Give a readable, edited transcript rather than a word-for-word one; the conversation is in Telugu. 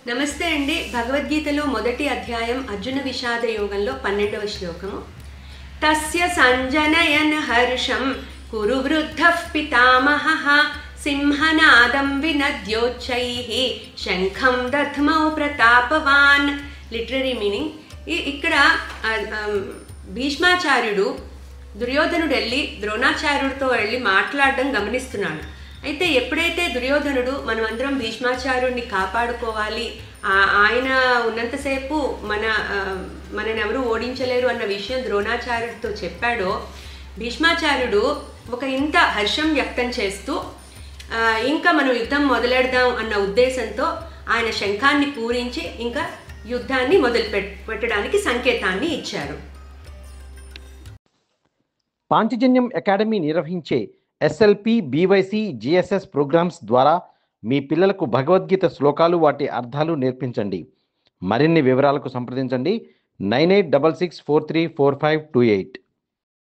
నమస్తే అండి. భగవద్గీతలో మొదటి అధ్యాయం అర్జున విషాద యోగంలో 12వ శ్లోకము. తస్య సంజనయన్ హర్షం కురు వృద్ధః పితామహః సింహనాదం వినద్యోచ్చైః శంఖం దధ్మౌ ప్రతాపవాన్. లిటరరీ మీనింగ్ ఇక్కడ భీష్మాచార్యుడు దుర్యోధనుడు వెళ్ళి ద్రోణాచార్యుడితో వెళ్ళి మాట్లాడడం గమనిస్తున్నాడు. అయితే ఎప్పుడైతే దుర్యోధనుడు మనమందరం భీష్మాచార్యుడిని కాపాడుకోవాలి, ఆయన ఉన్నంతసేపు మనని ఎవరు ఓడించలేరు అన్న విషయం ద్రోణాచార్యుడితో చెప్పాడో, భీష్మాచార్యుడు ఒక ఇంత హర్షం వ్యక్తం చేస్తూ ఇంకా మనం యుద్ధం మొదలెడదాం అన్న ఉద్దేశంతో ఆయన శంఖాన్ని పూరించి ఇంకా యుద్ధాన్ని పెట్టడానికి సంకేతాన్ని ఇచ్చారు. పాంచజన్యం అకాడమీ నిర్వహించే ఎస్ఎల్పి, బీవైసీ, జిఎస్ఎస్ ప్రోగ్రామ్స్ ద్వారా మీ పిల్లలకు భగవద్గీత శ్లోకాలు, వాటి అర్థాలు నేర్పించండి. మరిన్ని వివరాలకు సంప్రదించండి 9866434528.